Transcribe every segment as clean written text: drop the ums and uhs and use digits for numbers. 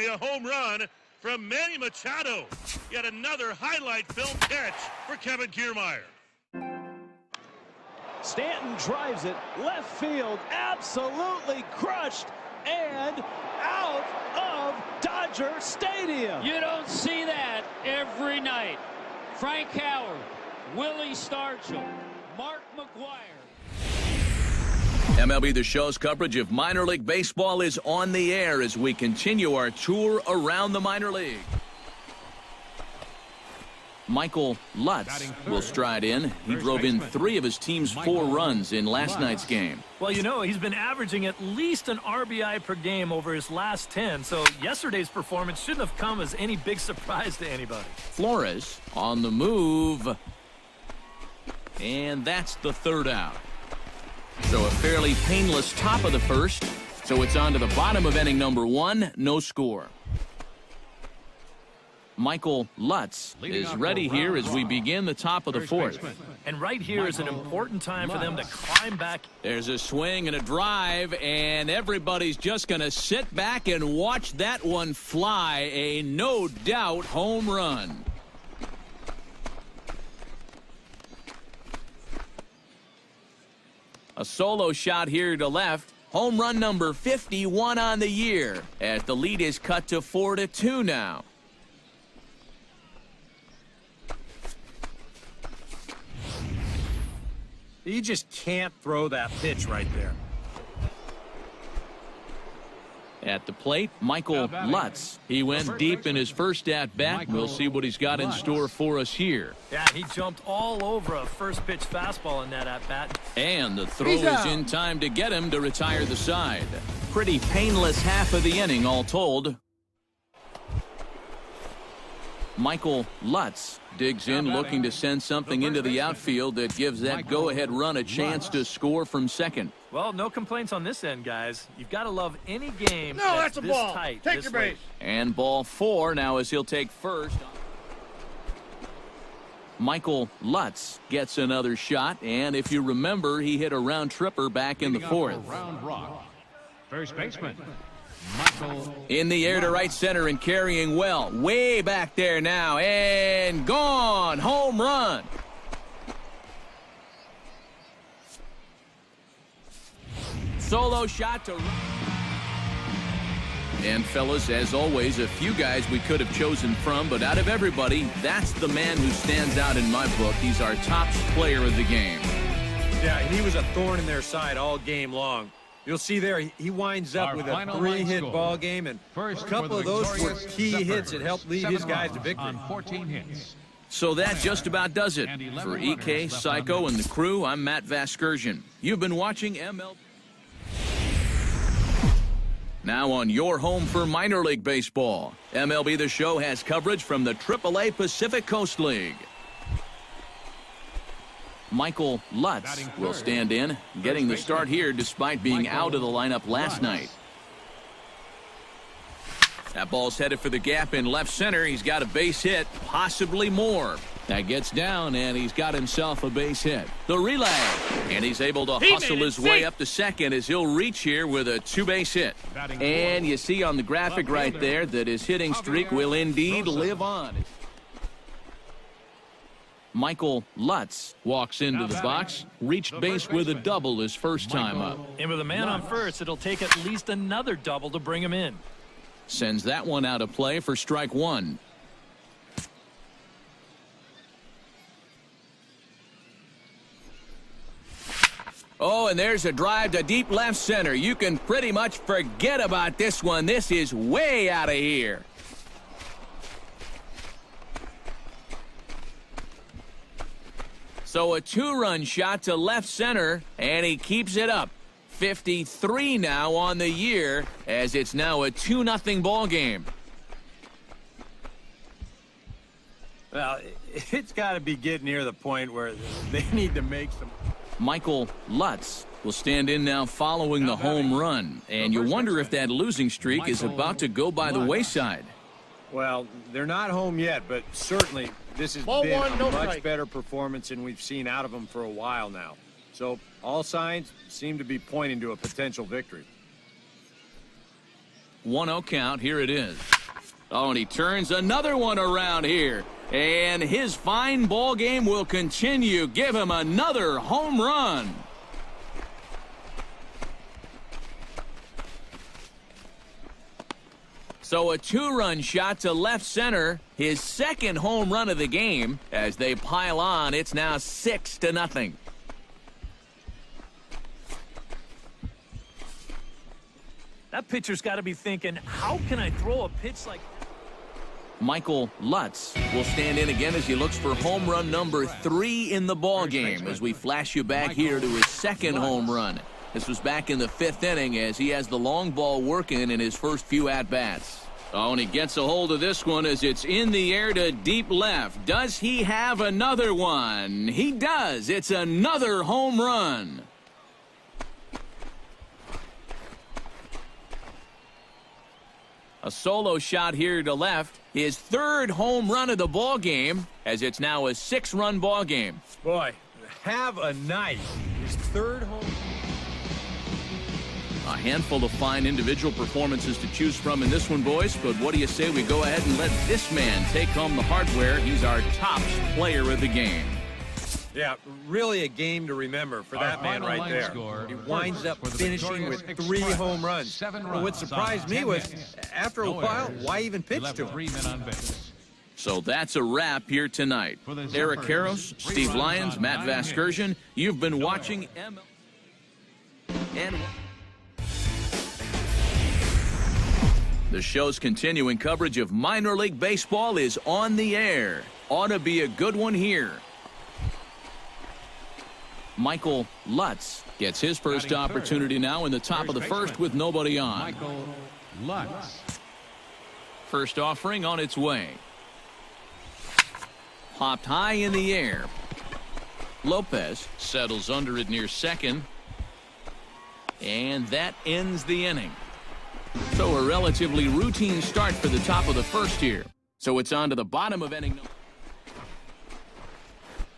by a home run from Manny Machado. Yet another highlight film catch for Kevin Kiermaier. Stanton drives it left field, absolutely crushed and out of Dodger Stadium. You don't see that every night. Frank Howard, Willie Stargell, Mark McGwire. MLB The Show's coverage of minor league baseball is on the air as we continue our tour around the minor league. Michael Lutz will stride in. He drove in 3 of his team's 4 runs in last night's game. Well, you know, he's been averaging at least an RBI per game over his last 10, so yesterday's performance shouldn't have come as any big surprise to anybody. Flores on the move. And that's the 3rd out. So a fairly painless top of the 1st. So it's on to the bottom of inning number 1. No score. Michael Lutz is ready here as we begin the top of the 4th. And right here is an important time for them to climb back. There's a swing and a drive, and everybody's just going to sit back and watch that one fly. A no-doubt home run. A solo shot here to left. Home run number 51 on the year as the lead is cut to 4-2 now. You just can't throw that pitch right there. At the plate, Michael Lutz. He went deep in his first at-bat. We'll see what he's got in store for us here. Yeah, he jumped all over a first-pitch fastball in that at-bat. And the throw is in time to get him to retire the side. Pretty painless half of the inning, all told. Michael Lutz digs in, looking to send something into the outfield that gives that go-ahead run a chance to score from second. Well, no complaints on this end, guys. You've got to love any game That's a this ball. tight. Take this your late. base. And ball 4 now as he'll take first. Michael Lutz gets another shot, and if you remember, he hit a round tripper back in the 4th. First baseman. In the air to right center and carrying well. Way back there now. And gone. Home run. Solo shot to... And fellas, as always, a few guys we could have chosen from, but out of everybody, that's the man who stands out in my book. He's our top player of the game. Yeah, he was a thorn in their side all game long. You'll see there, he winds up with a 3-hit ball game, and a couple of those were key hits that helped lead his guys to victory. On 14 hits. So that just about does it. For EK, Psycho, and the crew, I'm Matt Vasgersian. You've been watching MLB. Now on your home for minor league baseball, MLB The Show has coverage from the AAA Pacific Coast League. Michael Lutz will stand in, getting the start here despite being out of the lineup last night. That ball's headed for the gap in left center. He's got a base hit, possibly more. That gets down, and he's got himself a base hit. The relay, and he's able to hustle his way up to second as he'll reach here with a 2-base hit. And you see on the graphic right there that his hitting streak will indeed live on. Michael Lutz walks into the box, reached base with a double his first time up. And with a man on first, it'll take at least another double to bring him in. Sends that one out of play for strike 1. Oh, and there's a drive to deep left center. You can pretty much forget about this one. This is way out of here. So a 2-run shot to left center, and he keeps it up. 53 now on the year, as it's now a 2-0 ball game. Well, it's got to be getting near the point where they need to make some. Michael Lutz will stand in now following the home run, and you wonder if that losing streak is about to go by the wayside. Well, they're not home yet, but certainly this has been a much better performance than we've seen out of them for a while now. So all signs seem to be pointing to a potential victory. 1-0 count. Here it is. Oh, and he turns another one around here. And his fine ball game will continue. Give him another home run. So a 2-run shot to left center, his second home run of the game. As they pile on, it's now 6-0. That pitcher's got to be thinking, how can I throw a pitch like... Michael Lutz will stand in again as he looks for home run number 3 in the ball game as we flash you back here to his second home run. This was back in the 5th inning as he has the long ball working in his first few at-bats. Oh, and he gets a hold of this one as it's in the air to deep left. Does he have another one? He does. It's another home run. A solo shot here to left. His 3rd home run of the ball game as it's now a 6-run ball game. Boy, have a night. His 3rd home. A handful of fine individual performances to choose from in this one, boys. But what do you say we go ahead and let this man take home the hardware? He's our top player of the game. Yeah, really a game to remember for that man right there. He winds up finishing with 3 home runs. What surprised me was, after a while, why even pitch to him? So that's a wrap here tonight. Eric Karros, Steve Lyons, Matt Vasgersian, you've been watching MLB. And the show's continuing coverage of minor league baseball is on the air. Ought to be a good one here. Michael Lutz gets his first opportunity now in the top of the first with nobody on. Michael Lutz. First offering on its way. Popped high in the air. Lopez settles under it near second. And that ends the inning. So a relatively routine start for the top of the first here. So it's on to the bottom of inning number.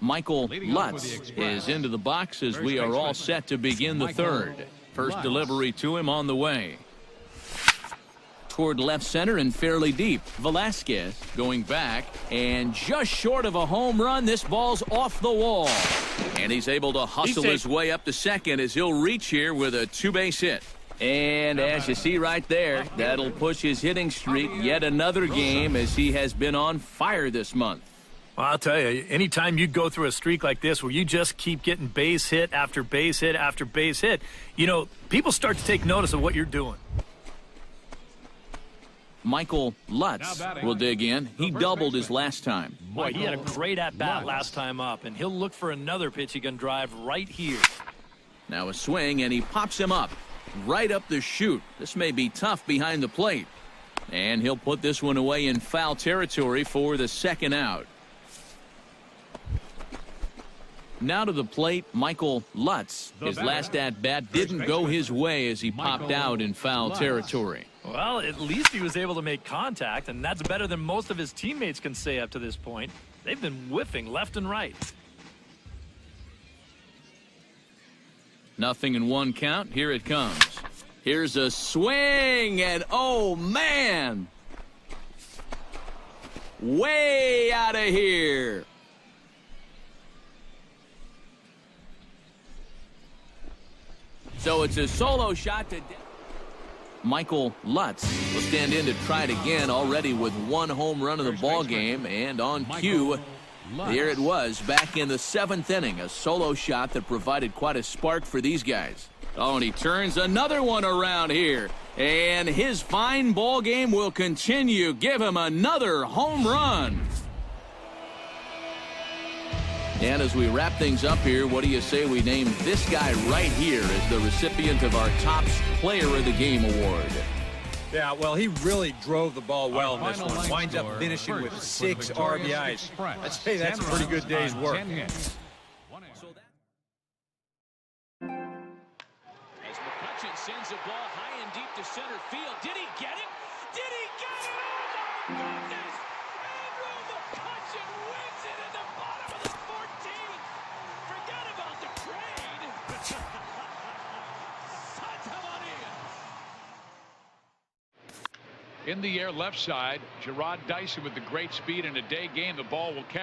Michael Lutz is into the box as we are all set to begin the third. First delivery to him on the way. Toward left center and fairly deep. Velasquez going back and just short of a home run. This ball's off the wall. And he's able to hustle his way up to second as he'll reach here with a 2-base hit. And as you see right there, that'll push his hitting streak yet another game as he has been on fire this month. Well, I'll tell you, anytime you go through a streak like this where you just keep getting base hit after base hit after base hit, you know, people start to take notice of what you're doing. Michael Lutz will dig in. He doubled his last time. Boy, he had a great at-bat last time up, and he'll look for another pitch he can drive right here. Now a swing, and he pops him up, right up the chute. This may be tough behind the plate. And he'll put this one away in foul territory for the second out. Now to the plate, Michael Lutz. His last at-bat didn't go his way as he popped out in foul territory. Well, at least he was able to make contact, and that's better than most of his teammates can say up to this point. They've been whiffing left and right. Nothing in one count. Here it comes. Here's a swing, and oh, man! Way out of here. So it's a solo shot to Michael Lutz will stand in to try it again, already with 1 home run of the ball game, and on cue, there it was back in the 7th inning, a solo shot that provided quite a spark for these guys. Oh, and he turns another one around here, and his fine ball game will continue. Give him another home run. And as we wrap things up here, what do you say we name this guy right here as the recipient of our top player of the game award? Yeah, well, he really drove the ball well in this one. Winds up finishing with 6 RBIs. I'd say that's a pretty good day's work. As McCutcheon sends the ball high and deep to center field. Did he get it? Did he get it? Oh, my goodness! Andrew McCutcheon wins it in the bottom of the 14th. Forget about the trade. Santa Maria. In the air left side, Gerard Dyson with the great speed in a day game. The ball will carry.